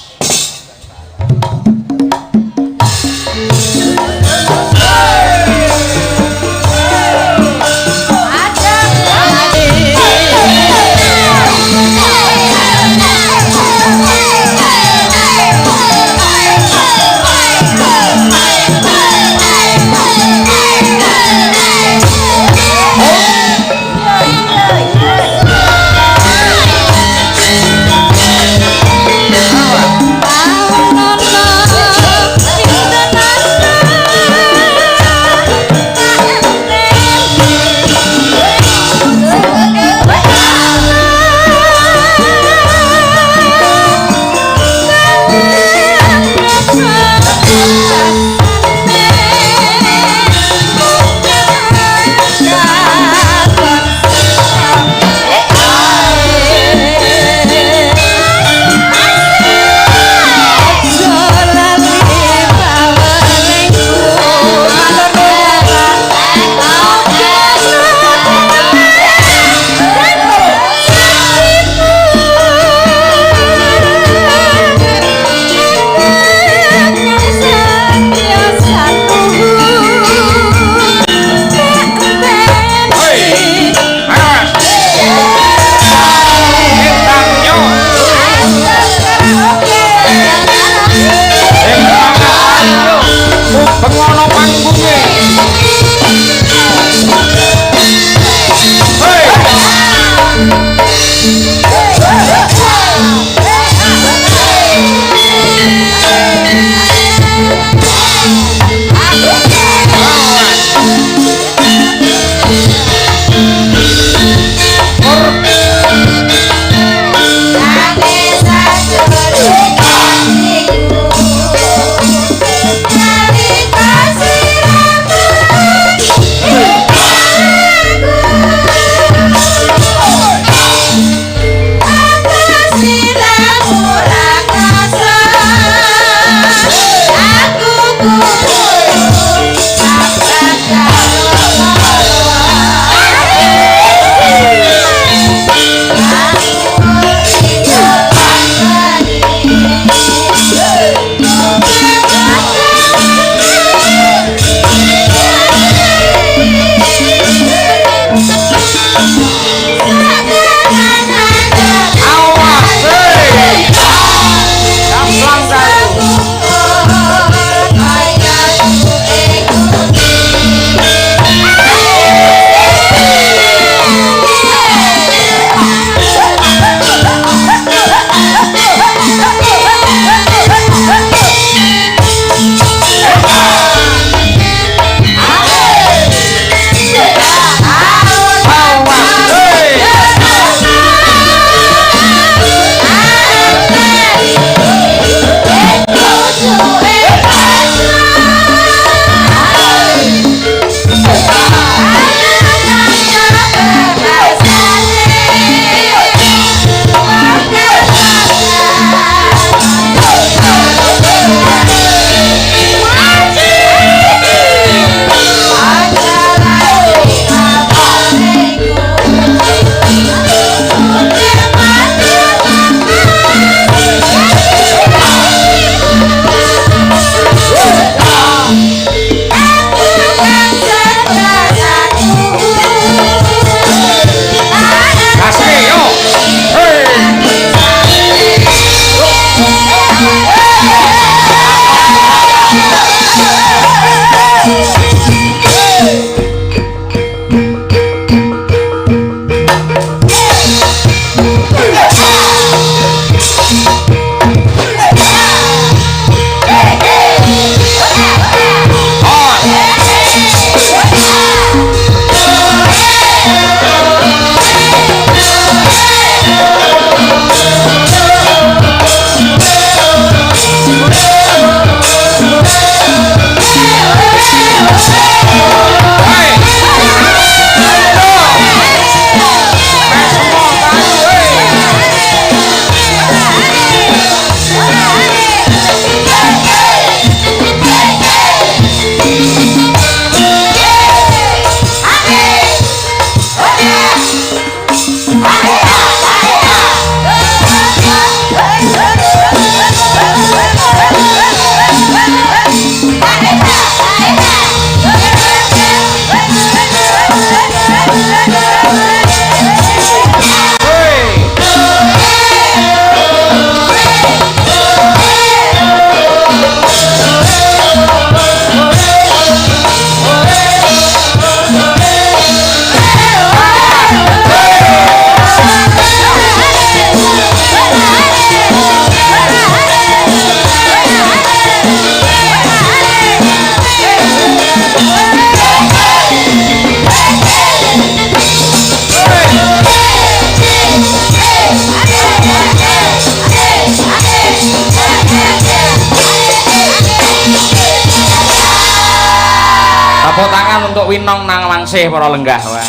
Tepuk tangan untuk Winong Nawangsih para lenggah. Wah.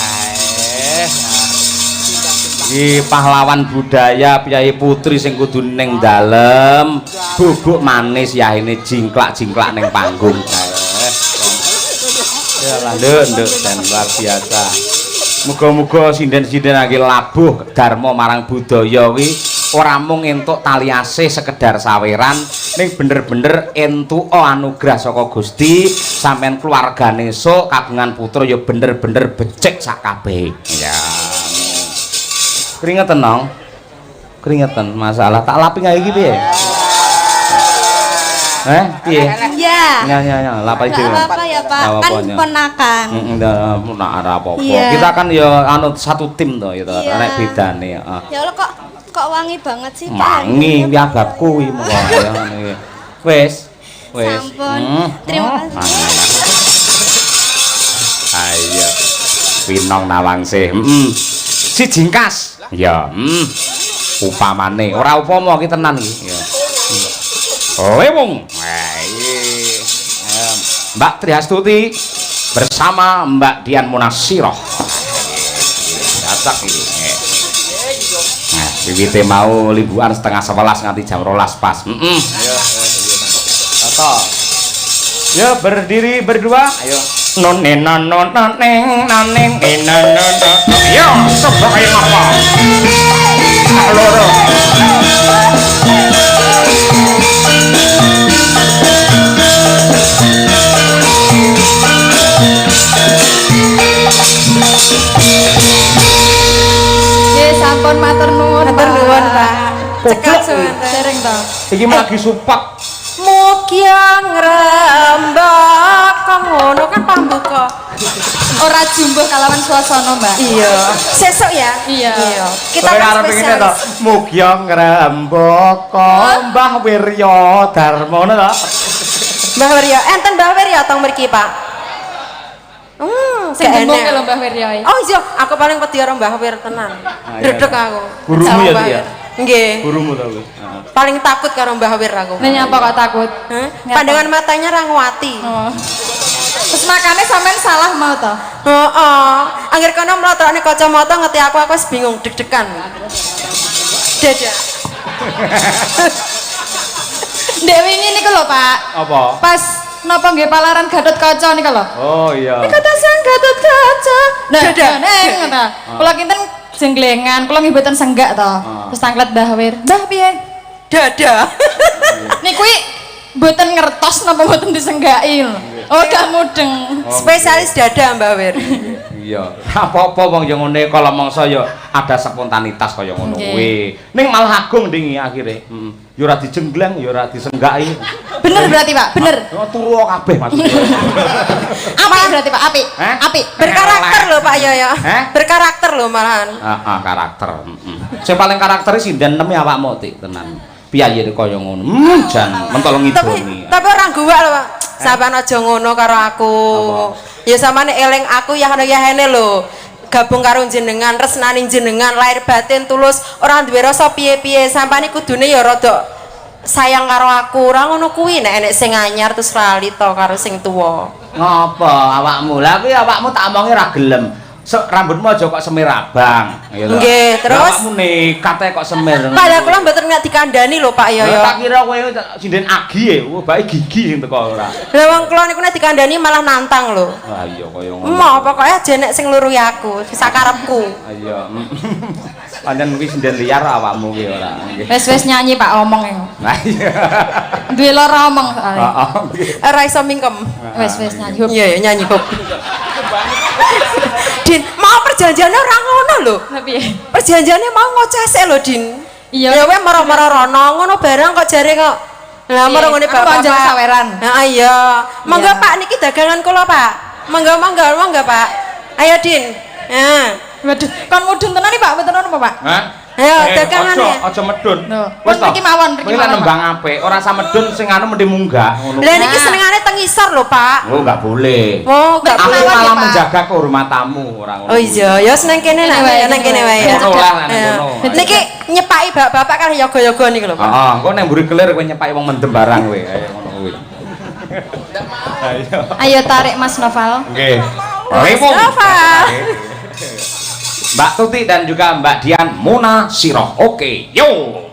Iki pahlawan budaya Piyayi Putri sing kudu ning dalem, bubuk manis ya ini jingklak-jingklak ning panggung. Ya lanjut dan luar biasa. Muga-muga sinden-sinden lagi labuh dharma marang budaya kuwi ora mung entuk tali asih sekedar saweran ning bener-bener entuk anugrah saka Gusti sampean keluargane esuk kagungan putra ya bener-bener becik sak kabeh. Ya. Keringetan nong, keringetan masalah tak lapi nggak iki piye? Piye? Iya. Ya, lapai dhewe. Enggak apa-apa ya, Pak. Kan ponakan. Ndak ada apa-apa. Kita kan ya anu satu tim to gitu. Nek bedane, heeh. Ya Allah kok wangi banget sih, Pak. Wangi piagap kuwi monggo ya ngene. Wis. Sampun. Terima kasih. Ayo. Winong Nawangsih. Si jingkas. Ya, upamane ora upama ki tenan iki. Ya. Lewung. Mbak Triastuti bersama Mbak Dian Munasiroh. Cocok iki. Nah, wiwite mau liburan setengah 11 nganti jam 12 pas. Cocok. Ya berdiri berdua. Ayo. None naneng naneng yo sebagai apa loro sampun matur nuwun Pak. Cekak dereng to. Iki lagi supak. Mugya ngrembak kok ngono kan pambuka. Ora jumbo kalawan suasana, Mbak. Iya. Sesuk ya? Iya. Kita kan spesial. Mugya ngrembak Mbah Wirya Darma ngono to. Mbah Wirya, enten Mbah Wirya tong mriki, Pak. Sing ngomong lho Mbah Wirya. Oh iya, aku paling wedi karo Mbah Wir tenan. Dredeg aku. Gurumu ya dia. Nggih. Gurumu to kuwi. Paling takut karo Mbah Wir aku. Lah nyapa kok takut? Pandangan matanya rangwati. Terus makane sampean salah mau to? Heeh. Angger kono mlotokne kacamata ngeti aku wis bingung deg-degan. Dadah. Ndek wingi niku lho, Pak. Apa? Pas napa nggih palaran Gatotkaca niku lho. Oh iya. Niku ta sang Gatotkaca. Nah, neng ngono. Kula kinten jenglengan, kula nggih mboten senggak to. Terus tanglet Mbah Wir. Mbah piye? Dadah. Niku mboten ngertos napa mboten disenggaki lho. Oh, gak mudeng. Spesialis dada Mbah Wir. Iya. Apa-apa wong yo ngene kala mangsa yo ada spontanitas kaya ngono kuwi. Ning malah agung ndingi akhire. Yo ora dijenggleng, yo ora disenggaki. Bener berarti, Pak? Bener. Turu kabeh maksudnya. Apik berarti, Pak? Apik. Apik. Berkarakter lho Pak Yoyo. Berkarakter lho malahan. Heeh, karakter. Sing paling karakteris sinden neme awakmu Tik tenan. Piyayi kaya ngono. Jan mentol ngidoni. Tapi ora guwak lho, Pak. Sampeyan aja ngono karo aku. Ya samane eling aku ya hene lho. Gabung karo jenengan, resnani jenengan, lahir batin tulus, ora duwe rasa piye-piye. Sampane kudune ya rada sayang karo aku. Ora ngono kuwi nek enek sing anyar terus lali to karo sing tuwa. Ngapa awakmu? Lah kuwi awakmu tak omongi ra gelem. Rambutmu aja kok semir abang. Nggih, terus awakmu nekat kok semir. Padahal kula mboten nggak dikandani lho Pak Yoyo. Tak kira kowe sinden agi e, bae gigi sing teko ora. Lah wong kula niku nek dikandani malah nantang lho. Wah iya kaya ngono. Mau pokoke aja nek sing luruhi aku, sakarepku. Iya. Pancen kuwi sinden liar awakmu kuwi ora. Nggih. Wis nyanyi Pak omong e. Nah iya. Duwe lara omong soalé. Heeh. Ora iso mingkem. Wis nyanyi. Iya ya nyanyi hop. Din, mau perjanjiannya ora ngono lho. Piye? Perjanjiannya mau ngocese lho, Din. Iya. Ya kowe mara-mara rono ngono barang kok jare kok. Lah mara ngene Bapak. Panjang saweran. Heeh iya. Monggo Pak niki dagangan kula, Pak. Monggo Pak. Ayo Din. Waduh, kon mudun tenan iki Pak, mboten apa Pak? Hah? Ayo dagangane. Aja medun. Wis mriki mawon, mriki mawon. nembang apik, ora usah medun sing anu mending munggah ngono. Lah niki senengane teng isor lho, Pak. Oh, enggak boleh. Oh, enggak Aku boleh. malah menjaga kehormatanmu ora ngono. Oh iya, ya seneng kene nang kene wae. Ngono lah nang ngono. Niki nyepaki bapak kan yoga-yoga niki lho, Pak. Heeh, engko nek mburi kelir kowe nyepaki wong mendem barang kowe. Ayo ngono kuwi. Ayo tarik Mas Noval. Nggih. Mas Noval. Mbak Tuti dan juga Mbak Dian Muna Siroh. Oke, yo.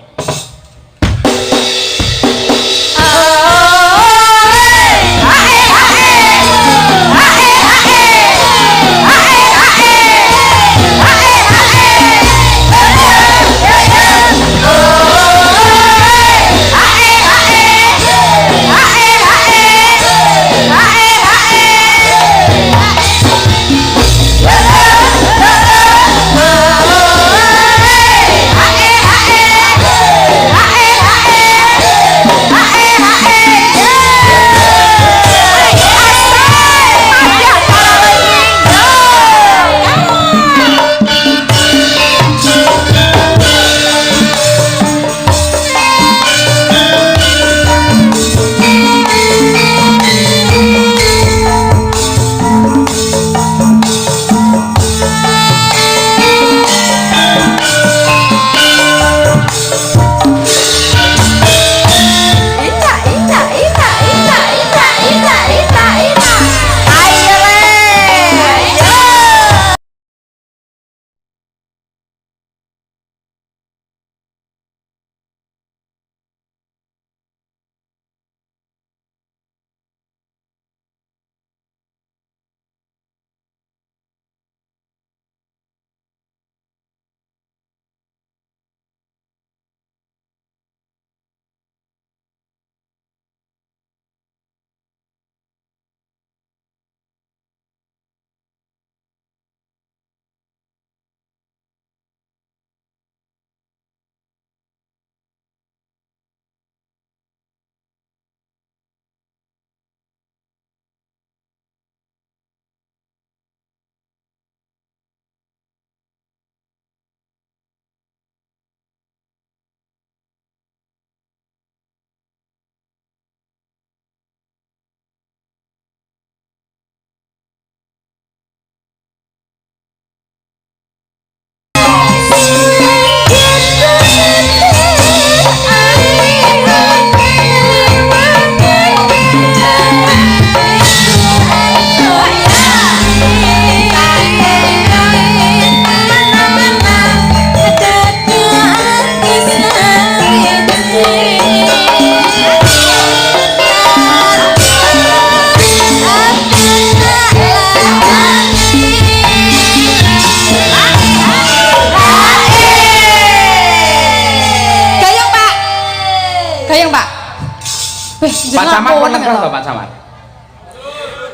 Pak Samar pun nengkron to Pak Samar.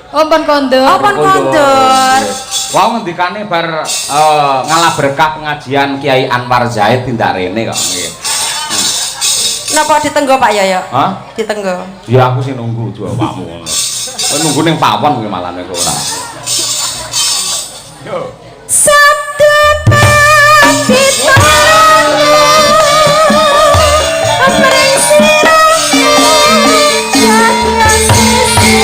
Oh pun kondur. Oh pun kondur. Wau ngendikane bar ngalah berkah pengajian Kiai Anwar Zaid tindak rene kok nggih. Napa ditenggo Pak Yoyo? Hah? Ditenggo. Ya aku sih nunggu coba pakmu ngono. Kowe nunggu ning pawon kuwi malah nek ora. Yo. Sabda pandita amring sirane jatah sisi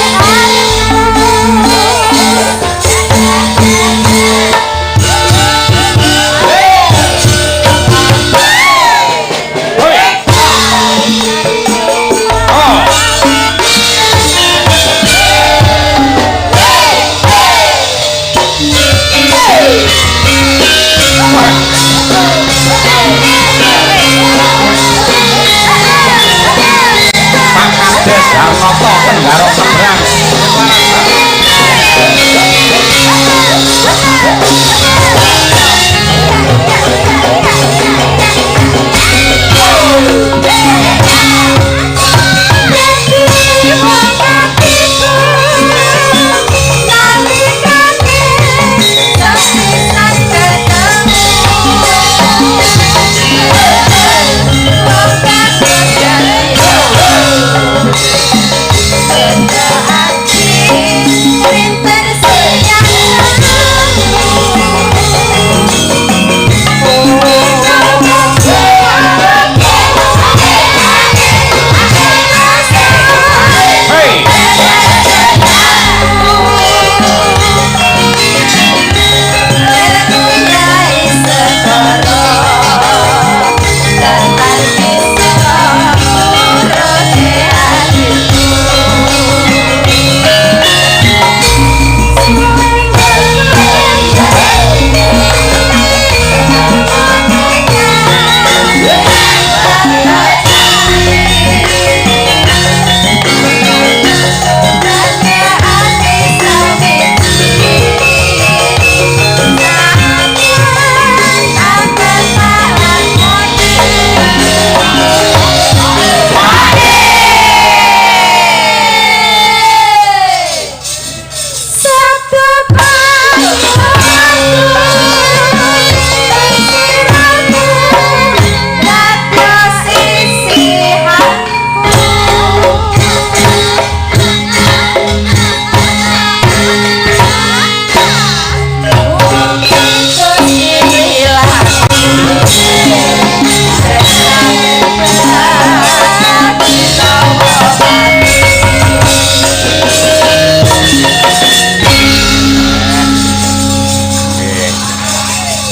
Oh.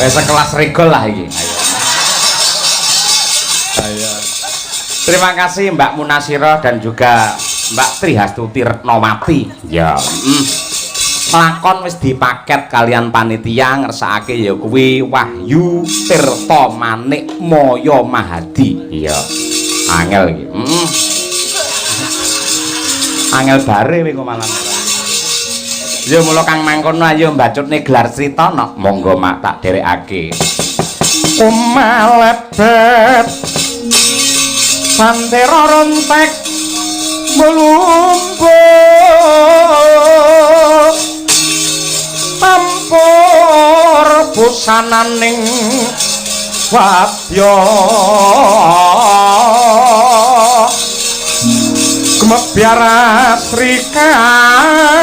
Sekelas regol lah iki. Ayo. Terima kasih Mbak Munasiro dan juga Mbak Trihastuti Retnowati. Ya. Lakon wis dipaket kalian panitia ngersakake ya kuwi Wahyu Tirta Manik Maya Mahadi. Iya. Angel iki. Angel bare kowe kok malah. Ya mula Kang mangkono ayo mbacutne gelar crita no. Monggo mak tak derekake. Umalebet Santera rontek melumpuh tampur busananing wadya kemebyara srikan